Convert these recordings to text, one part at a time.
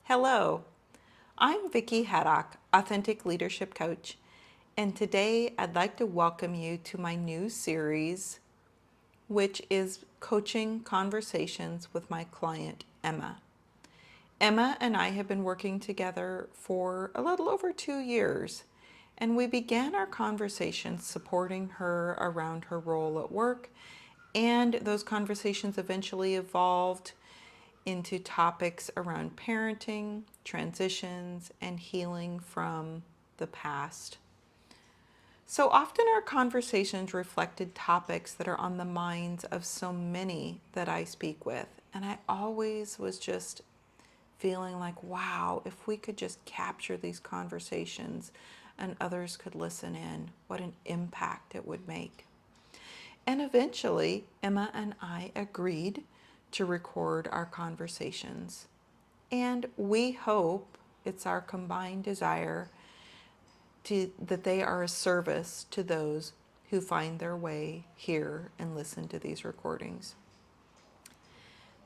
Hello, I'm Vicki Haddock, Authentic Leadership Coach, and today I'd like to welcome you to my new series, which is Coaching Conversations with my client, Emma. Emma and I have been working together for a little over 2 years, and we began our conversations supporting her around her role at work, and those conversations eventually evolved into topics around parenting, transitions, and healing from the past. So often our conversations reflected topics that are on the minds of so many that I speak with. And I always was just feeling like, wow, if we could just capture these conversations and others could listen in, what an impact it would make. And eventually, Emma and I agreed to record our conversations. And we hope it's our combined desire that they are a service to those who find their way here and listen to these recordings.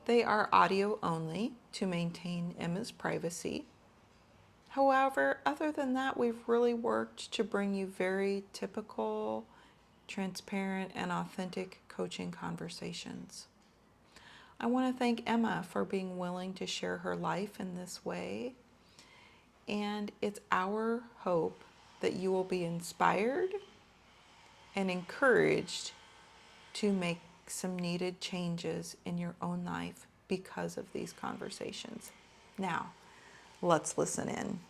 They are audio only to maintain Emma's privacy. However, other than that, we've really worked to bring you very typical, transparent, and authentic coaching conversations. I want to thank Emma for being willing to share her life in this way. And it's our hope that you will be inspired and encouraged to make some needed changes in your own life because of these conversations. Now, let's listen in.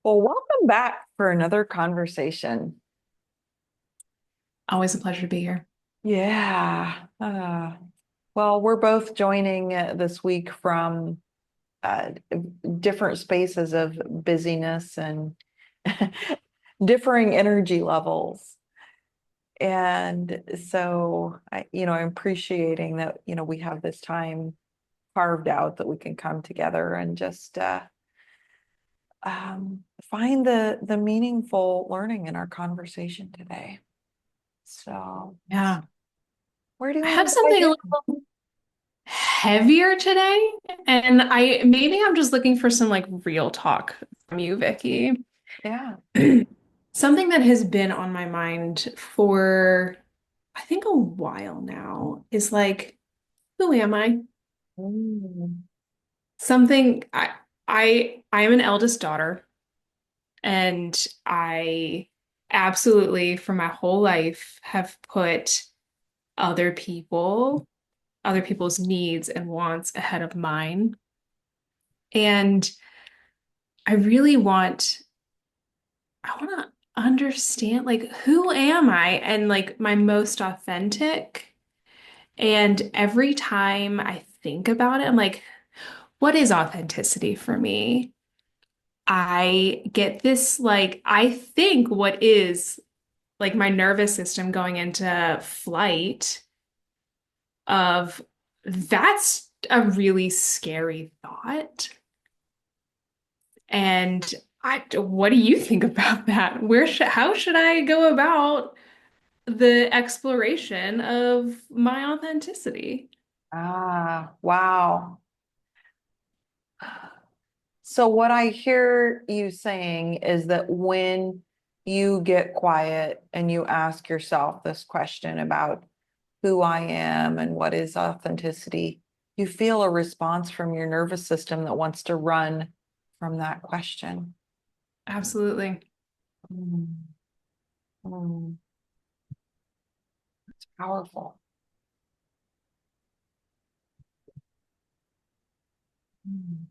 Well, welcome back for another conversation. Always a pleasure to be here. Yeah. Well, we're both joining this week from uh, different spaces of busyness and differing energy levels. And so I'm appreciating that, we have this time carved out that we can come together and just find the meaningful learning in our conversation today. So Yeah. where do you I want have to something a dive in? little heavier today, and I'm just looking for some like real talk from you, Vicki. Yeah. Something that has been on my mind for I think a while now is like, who am I? Mm. Something I am an eldest daughter, and I absolutely for my whole life have put other people other people's needs and wants ahead of mine. And I really I want to understand like who am I and like my most authentic. And every time I think about it, I'm like, what is authenticity for me? I get this like I think what is like my nervous system going into flight of that's a really scary thought. And what do you think about that? How should I go about the exploration of my authenticity? Wow. So what I hear you saying is that when you get quiet and you ask yourself this question about who I am and what is authenticity, you feel a response from your nervous system that wants to run from that question. Absolutely. Mm, mm, it's powerful. Mm.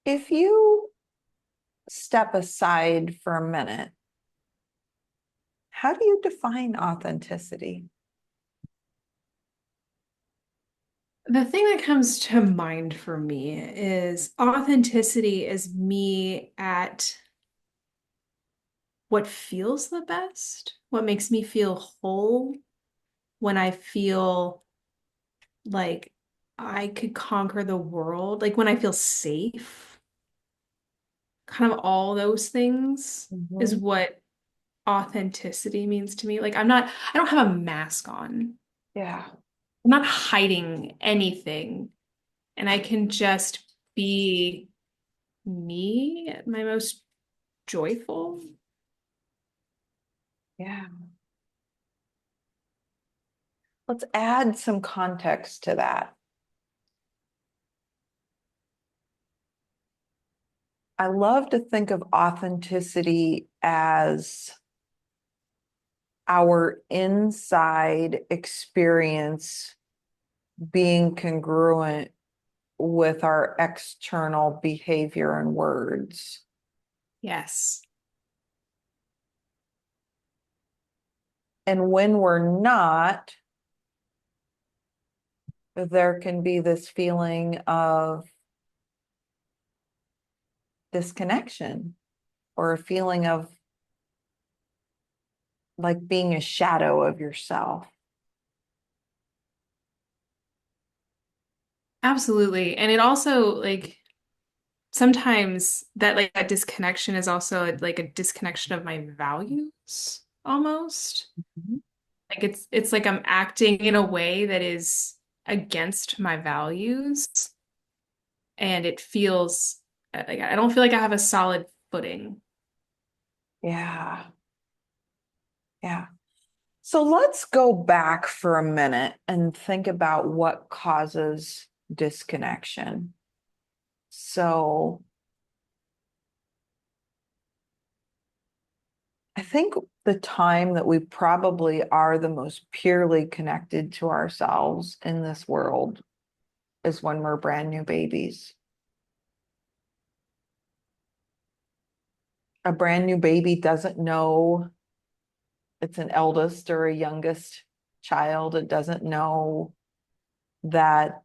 If you step aside for a minute, how do you define authenticity? The thing that comes to mind for me is authenticity is me at what feels the best, what makes me feel whole when I feel like I could conquer the world, like when I feel safe. Kind of all those things is Mhm. what authenticity means to me. Like I don't have a mask on. Yeah. I'm not hiding anything, and I can just be me at my most joyful. Yeah. Let's add some context to that. I love to think of authenticity as our inside experience being congruent with our external behavior and words. Yes. And when we're not, there can be this feeling of disconnection or a feeling of like being a shadow of yourself. Absolutely. And it also like sometimes that like that disconnection is also like a disconnection of my values almost. Mhm. Like it's like I'm acting in a way that is against my values and it feels like I don't feel like I have a solid footing. Yeah. Yeah. So let's go back for a minute and think about what causes disconnection. So I think the time that we probably are the most purely connected to ourselves in this world is when we're brand new babies. A brand new baby doesn't know it's an eldest or a youngest child. It doesn't know that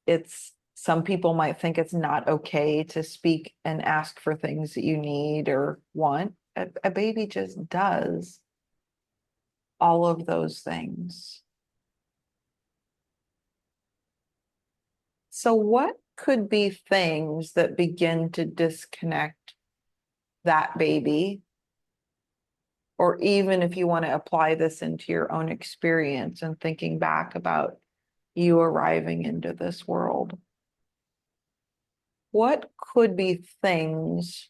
it's some people might think it's not okay to speak and ask for things that you need or want. A baby just does all of those things. So, what could be things that begin to disconnect that baby? Or even if you want to apply this into your own experience and thinking back about you arriving into this world, what could be things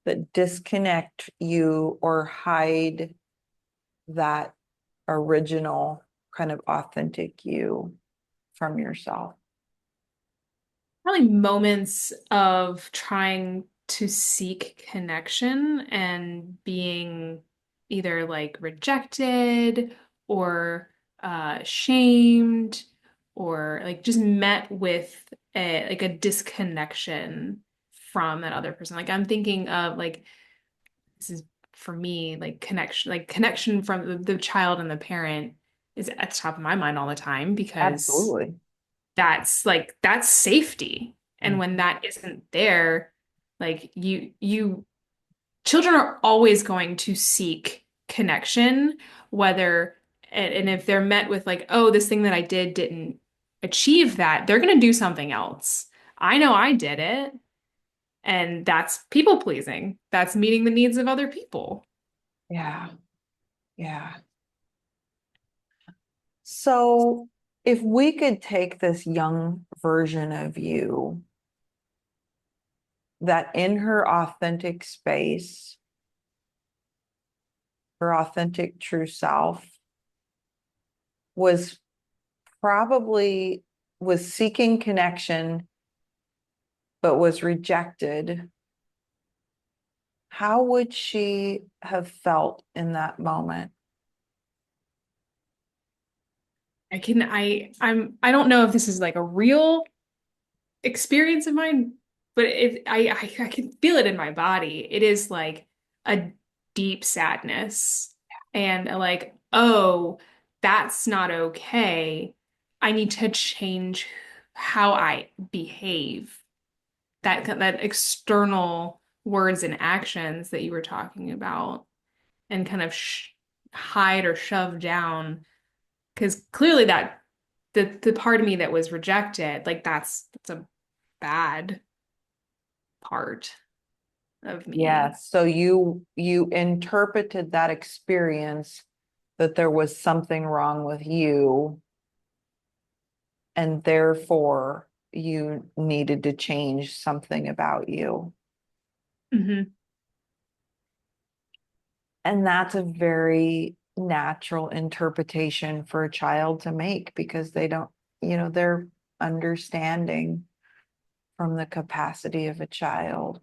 that disconnect you or hide that original kind of authentic you from yourself? Probably moments of trying to seek connection and being either like rejected or shamed or like just met with a like a disconnection from that other person. Like I'm thinking of like this is for me like connection from the child and the parent is at the top of my mind all the time because Absolutely. that's safety. And when Mhm. that isn't there, like you children are always going to seek connection, whether and if they're met with like, oh, this thing that I did didn't achieve that, they're going to do something else. I know I did it, and that's people pleasing. That's meeting the needs of other people. Yeah. Yeah. So, if we could take this young version of you that in her authentic space, her authentic true self was probably was seeking connection but was rejected, how would she have felt in that moment? I don't know if this is like a real experience of mine, but I can feel it in my body. It is like a deep sadness and like, oh, that's not okay. I need to change how I behave. That external words and actions that you were talking about and kind of sh hide or shove down because clearly that the part of me that was rejected, like that's a bad part of me. Yes. So you interpreted that experience that there was something wrong with you, and therefore you needed to change something about you. Hmm. And that's a very natural interpretation for a child to make because they don't, they're understanding from the capacity of a child.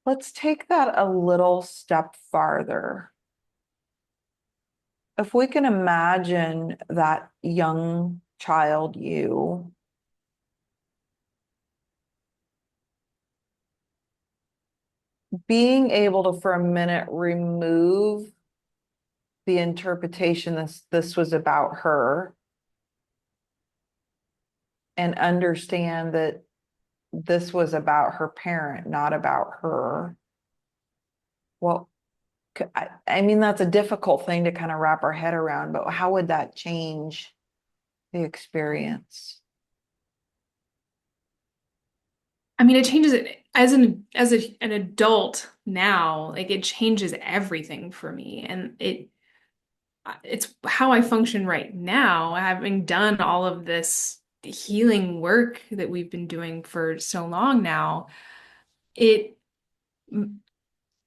Let's take that a little step farther. If we can imagine that young child you being able to, for a minute, remove the interpretation this was about her and understand that this was about her parent, not about her. Well, I mean, that's a difficult thing to kind of wrap our head around, but how would that change the experience? I mean, it changes it an adult now, like it changes everything for me. And it's how I function right now, having done all of this healing work that we've been doing for so long now. It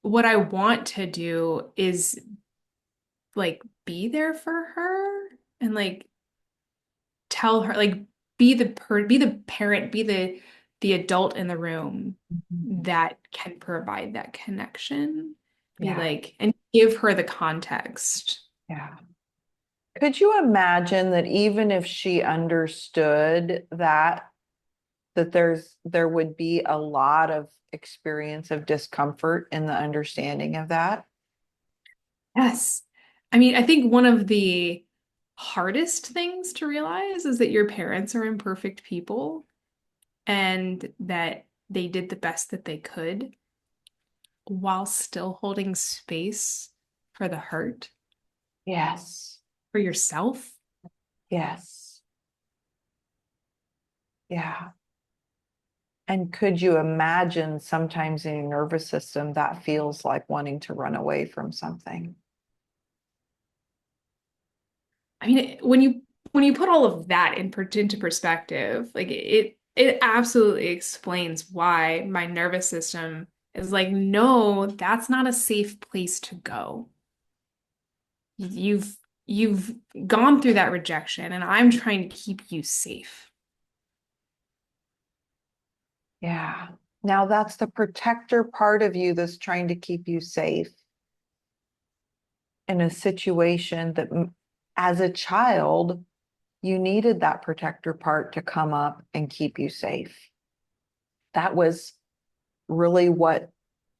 what I want to do is like be there for her and like tell her like be the parent, be the adult in the room Mhm. that can provide that connection. Be Yeah, like and give her the context. yeah. Could you imagine that even if she understood that there would be a lot of experience of discomfort in the understanding of that? Yes. I mean, I think one of the hardest things to realize is that your parents are imperfect people and that they did the best that they could while still holding space for the hurt, Yes. for yourself. Yes. Yeah. And could you imagine sometimes in your nervous system that feels like wanting to run away from something? I mean, when you put all of that into perspective, like it absolutely explains why my nervous system is like, no, that's not a safe place to go. You've you've gone through that rejection, and I'm trying to keep you safe. Yeah. Now that's the protector part of you that's trying to keep you safe in a situation that, as a child, you needed that protector part to come up and keep you safe. That was really what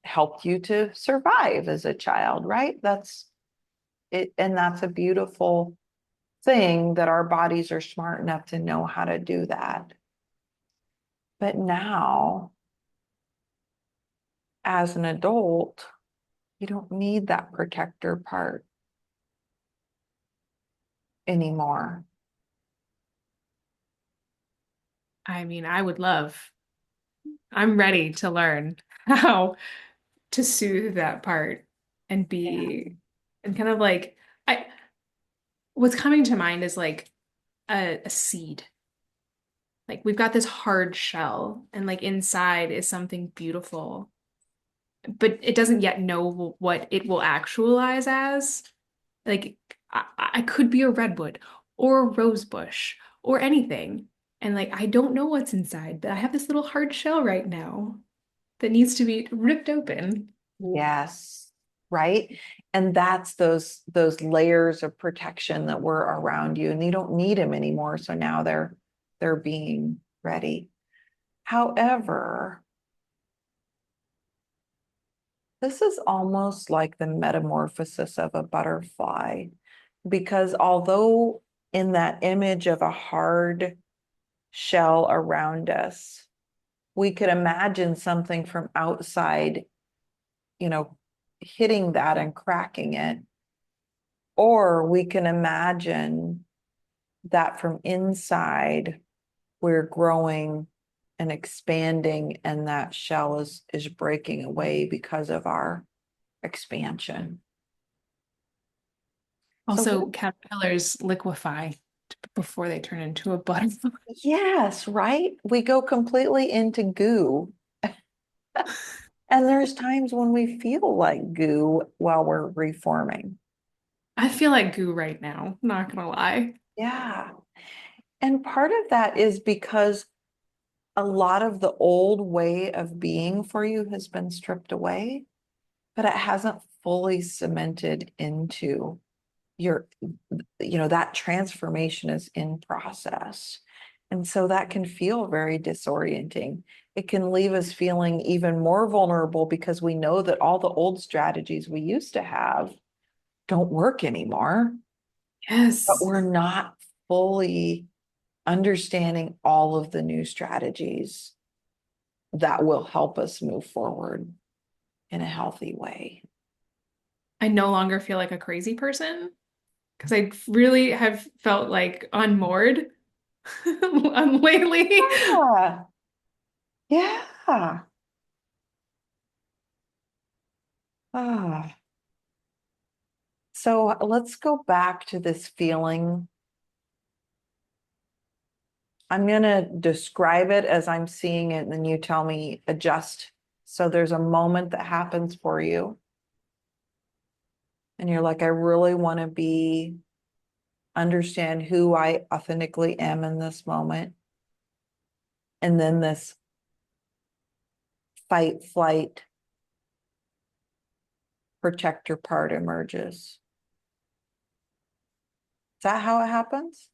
helped you to survive as a child, right? That's it. And that's a beautiful thing that our bodies are smart enough to know how to do that. But now, as an adult, you don't need that protector part anymore. I mean, I'm ready to learn how to soothe that part and Yeah. be and kind of like I what's coming to mind is like a seed. Like we've got this hard shell, and like inside is something beautiful, but it doesn't yet know what it will actualize as. Like I could be a redwood or a rose bush or anything. And like I don't know what's inside, but I have this little hard shell right now that needs to be ripped open. Yes. Right. And that's those layers of protection that were around you, and you don't need them anymore. So now they're being ready. However, this is almost like the metamorphosis of a butterfly, because although in that image of a hard shell around us, we could imagine something from outside, you know, hitting that and cracking it. Or we can imagine that from inside, we're growing and expanding, and that shell is breaking away because of our expansion. So Also, caterpillars liquefy before they turn into a butterfly. yes, right? We go completely into goo. And there's times when we feel like goo while we're reforming. I feel like goo right now, not gonna lie. Yeah. And part of that is because a lot of the old way of being for you has been stripped away, but it hasn't fully cemented into your, that transformation is in process. And so that can feel very disorienting. It can leave us feeling even more vulnerable because we know that all the old strategies we used to have don't work anymore, but Yes. we're not fully understanding all of the new strategies that will help us move forward in a healthy way. I no longer feel like a crazy person because I really have felt like unmoored lately. Yeah. Yeah. Ah. So let's go back to this feeling. I'm going to describe it as I'm seeing it, and then you tell me adjust. So there's a moment that happens for you, and you're like, I really want to understand who I authentically am in this moment. And then this fight, flight, protector part emerges. Is that how it happens?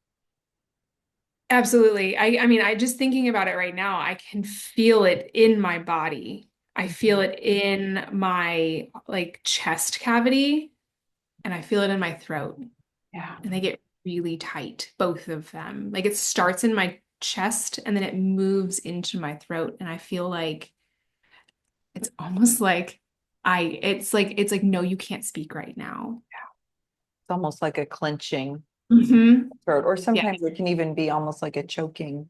Absolutely. I mean, I just thinking about it right now, I can feel it in my body. I feel Mhm. it in my like chest cavity and I feel it in my throat. Yeah. And they get really tight, both of them. Like it starts in my chest and then it moves into my throat. And I feel like it's almost like it's like, no, you can't speak right now. It's almost like a clenching Hmm. throat, or Yeah. sometimes it can even be almost like a choking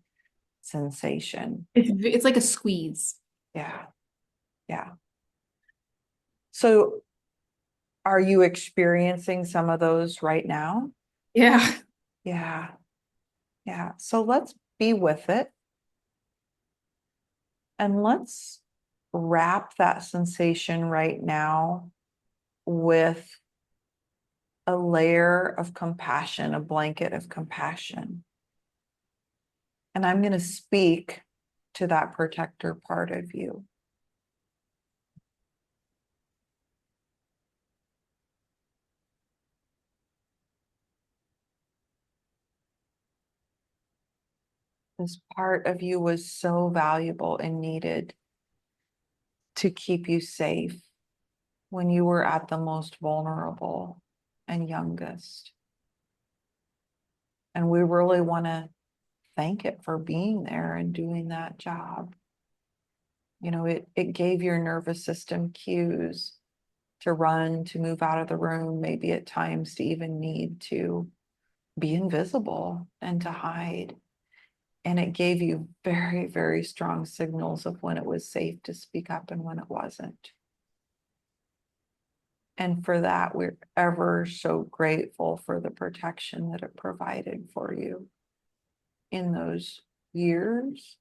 sensation. It's like a squeeze. Yeah. Yeah. So are you experiencing some of those right now? Yeah. Yeah. Yeah. So let's be with it, and let's wrap that sensation right now with a layer of compassion, a blanket of compassion. And I'm going to speak to that protector part of you. This part of you was so valuable and needed to keep you safe when you were at the most vulnerable and youngest. And we really want to thank it for being there and doing that job. It gave your nervous system cues to run, to move out of the room, maybe at times to even need to be invisible and to hide. And it gave you very, very strong signals of when it was safe to speak up and when it wasn't. And for that, we're ever so grateful for the protection that it provided for you in those years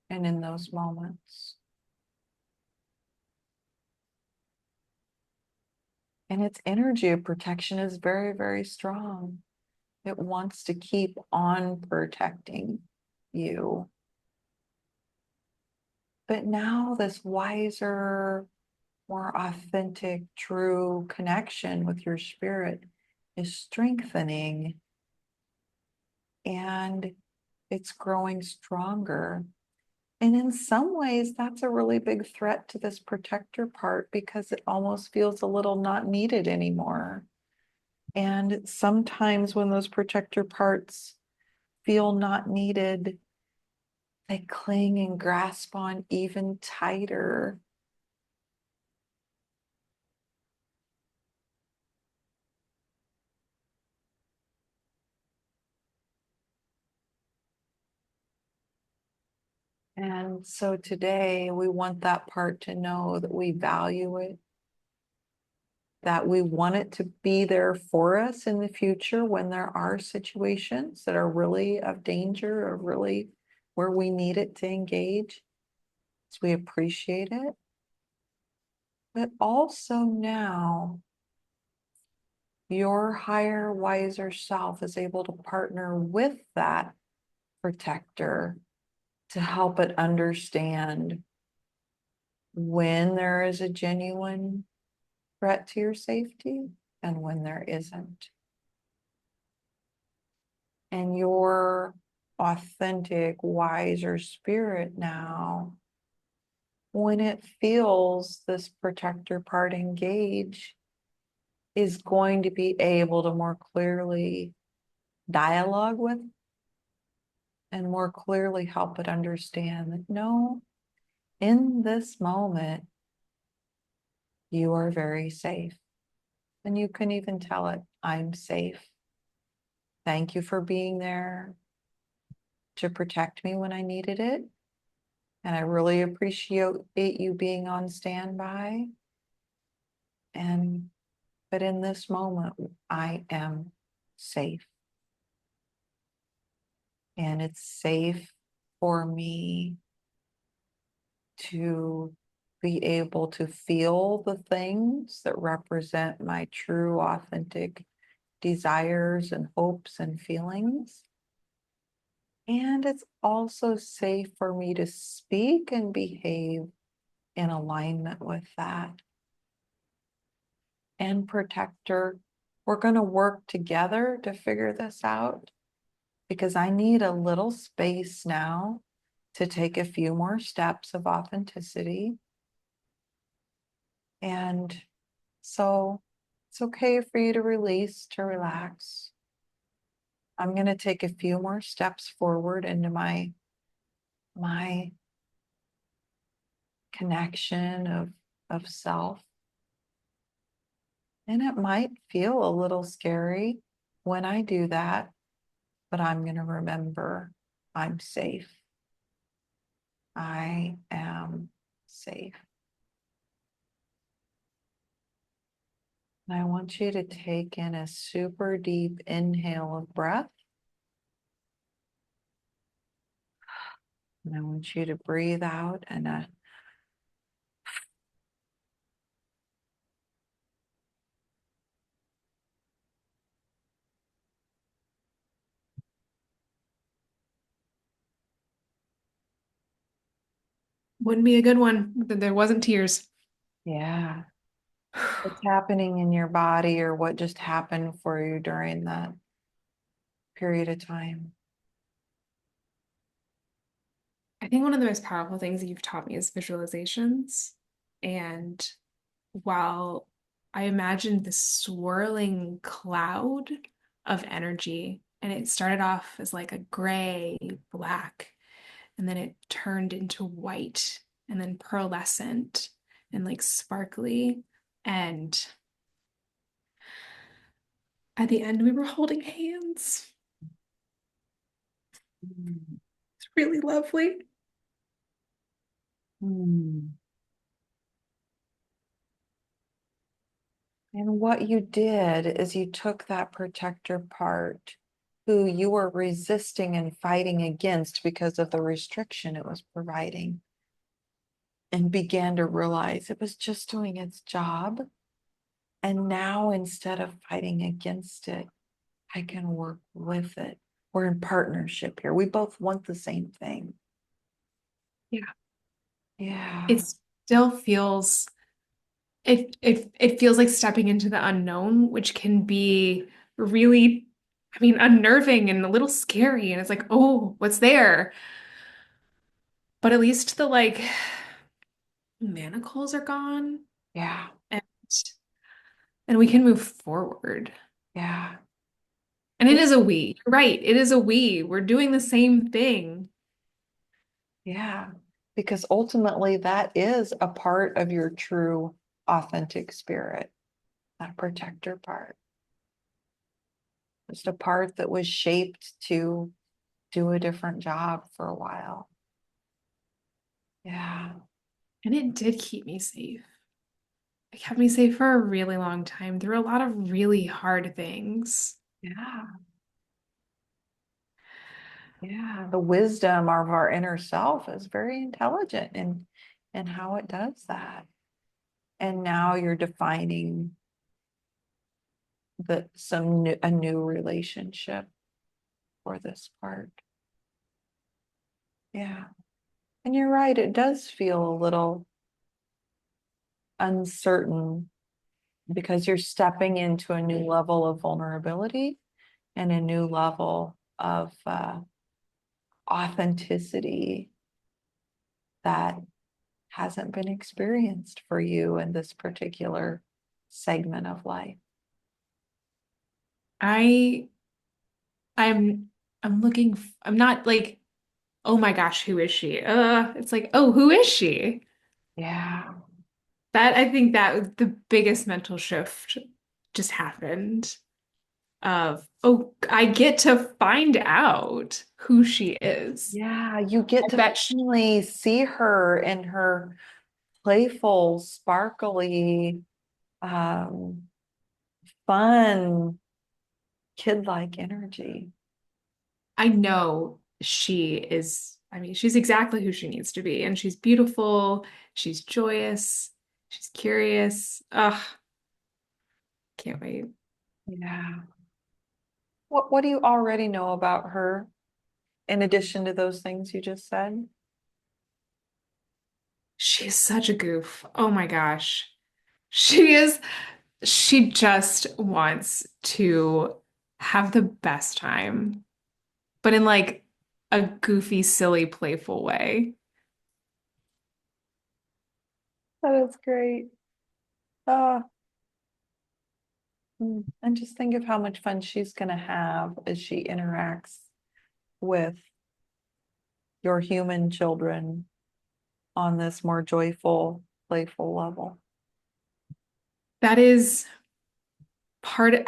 and in those moments. And its energy of protection is very, very strong. It wants to keep on protecting you. But now, this wiser, more authentic, true connection with your spirit is strengthening, and it's growing stronger. And in some ways, that's a really big threat to this protector part because it almost feels a little not needed anymore. And sometimes when those protector parts feel not needed, they cling and grasp on even tighter. And so today we want that part to know that we value it, that we want it to be there for us in the future when there are situations that are really of danger or really where we need it to engage. So we appreciate it. But also now, your higher, wiser self is able to partner with that protector to help it understand when there is a genuine threat to your safety and when there isn't. And your authentic, wiser spirit now, when it feels this protector part engage, is going to be able to more clearly dialogue with and more clearly help it understand that no, in this moment, you are very safe. And you can even tell it, I'm safe. Thank you for being there to protect me when I needed it. And I really appreciate you being on standby. And, but in this moment, I am safe. And it's safe for me to be able to feel the things that represent my true, authentic desires and hopes and feelings. And it's also safe for me to speak and behave in alignment with that. And protector, we're going to work together to figure this out because I need a little space now to take a few more steps of authenticity. And so it's okay for you to release, to relax. I'm going to take a few more steps forward into my connection of self. And it might feel a little scary when I do that, but I'm going to remember I'm safe. I am safe. And I want you to take in a super deep inhale of breath. And I want you to breathe out and Wouldn't be a good one if there wasn't tears. yeah, what's happening in your body or what just happened for you during that period of time. I think one of the most powerful things that you've taught me is visualizations. And while I imagined this swirling cloud of energy, and it started off as like a gray, black, and then it turned into white, and then pearlescent, and like sparkly. And at the end, we were holding hands. Mm. It's really lovely. Mm. And what you did is you took that protector part who you were resisting and fighting against because of the restriction it was providing and began to realize it was just doing its job. And now instead of fighting against it, I can work with it. We're in partnership here. We both want the same thing. Yeah. Yeah. It still feels it feels like stepping into the unknown, which can be really, I mean, unnerving and a little scary. And it's like, oh, what's there? But at least the like manacles are gone Yeah. and we can move forward. Yeah. And it Yeah. is a we. You're right. It is a we. We're doing the same thing. Yeah. Because ultimately, that is a part of your true, authentic spirit, that protector part. Just a part that was shaped to do a different job for a while. Yeah. And it did keep me safe. It kept me safe for a really long time through a lot of really hard things. Yeah. Yeah. The wisdom of our inner self is very intelligent in how it does that. And now you're defining a new relationship for this part. Yeah. And you're right, it does feel a little uncertain because you're stepping into a new level of vulnerability and a new level of authenticity that hasn't been experienced for you in this particular segment of life. I I'm I'm looking I'm not like, oh my gosh, who is she? It's like, oh, who is she? Yeah. That I think that was the biggest mental shift just happened of, oh, I get to find out who she is. Yeah. You get I to bet she, finally see her in her playful, sparkly, um, fun, kid-like energy. I know she is, I mean, she's exactly who she needs to be. And she's beautiful, she's joyous, she's curious. Ugh, can't wait. Yeah. What do you already know about her in addition to those things you just said? She's such a goof. Oh my gosh. She is, she just wants to have the best time, but in like a goofy, silly, playful way. That is great. Uh, and just think of how much fun she's going to have as she interacts with your human children on this more joyful, playful level. That is part of,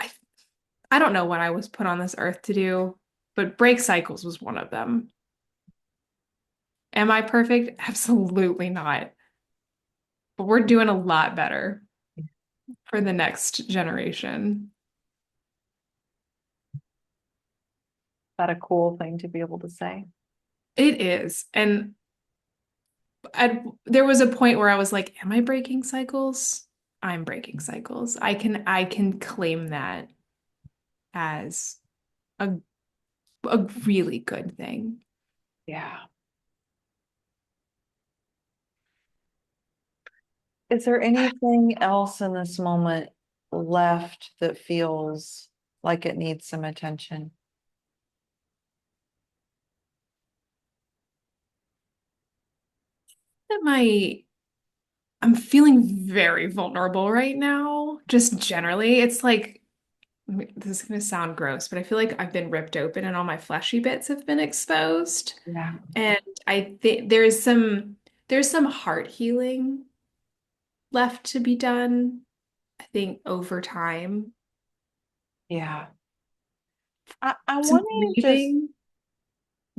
I don't know what I was put on this earth to do, but break cycles was one of them. Am I perfect? Absolutely not. But we're doing a lot better for the next generation. That a cool thing to be able to say? It is. And there was a point where I was like, am I breaking cycles? I'm breaking cycles. I can claim that as a a really good thing. Yeah. Is there anything else in this moment left that feels like it needs some attention? That my I'm feeling very vulnerable right now, just generally. It's like, this is going to sound gross, but I feel like I've been ripped open and all my fleshy bits have been exposed. Yeah. And I think there's some heart healing left to be done, I think over time. Yeah. I Some want to grieving.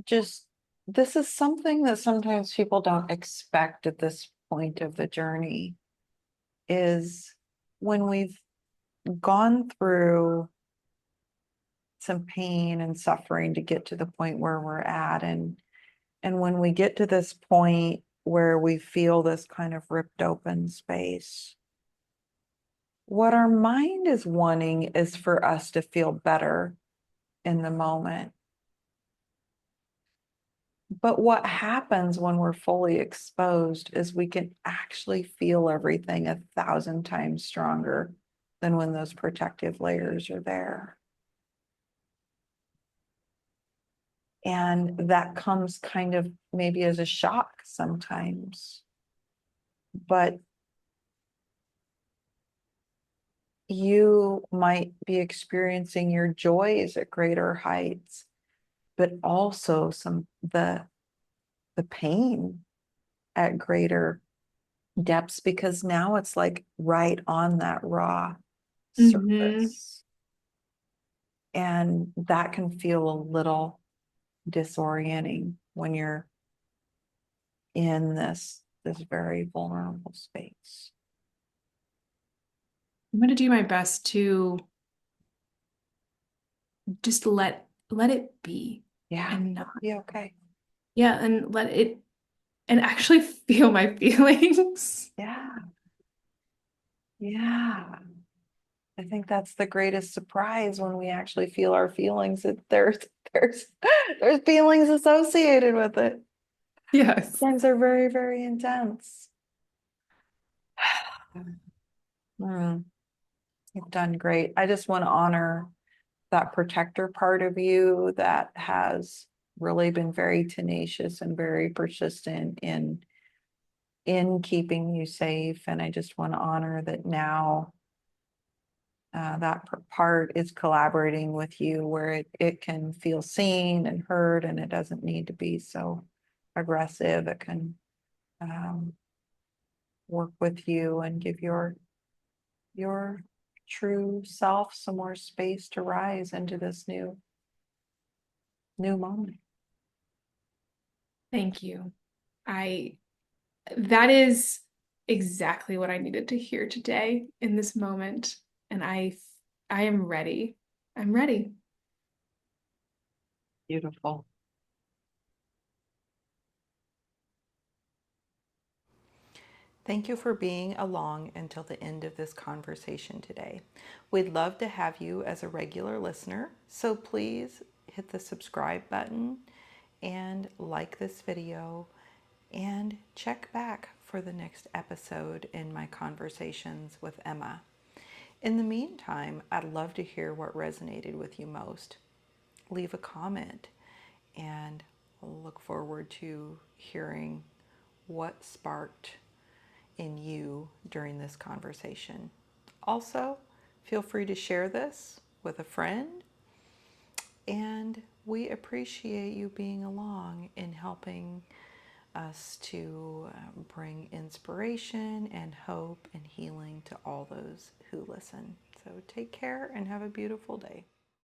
just this is something that sometimes people don't expect at this point of the journey is when we've gone through some pain and suffering to get to the point where we're at and when we get to this point where we feel this kind of ripped open space, what our mind is wanting is for us to feel better in the moment. But what happens when we're fully exposed is we can actually feel everything 1,000 times stronger than when those protective layers are there. And that comes kind of maybe as a shock sometimes. But you might be experiencing your joys at greater heights, but also the pain at greater depths because now it's like right on that raw Hmm. surface. And that can feel a little disorienting when you're in this very vulnerable space. I'm going to do my best to just let it be Yeah, and not, be okay. yeah, and let it and actually feel my feelings. Yeah, yeah. I think that's the greatest surprise when we actually feel our feelings. That there's there's feelings associated with it. Yes. Sometimes they're very, very intense. Mm, you've done great. I just want to honor that protector part of you that has really been very tenacious and very persistent in keeping you safe. And I just want to honor that now that part is collaborating with you where it can feel seen and heard, and it doesn't need to be so aggressive. It can um, work with you and give your true self some more space to rise into this new moment. Thank you. I That is exactly what I needed to hear today in this moment. And I am ready. I'm ready. Beautiful. Thank you for being along until the end of this conversation today. We'd love to have you as a regular listener, so please hit the subscribe button and like this video and check back for the next episode in my conversations with Emma. In the meantime, I'd love to hear what resonated with you most. Leave a comment, and I'll look forward to hearing what sparked in you during this conversation. Also, feel free to share this with a friend, and we appreciate you being along in helping us to bring inspiration and hope and healing to all those who listen. So take care and have a beautiful day.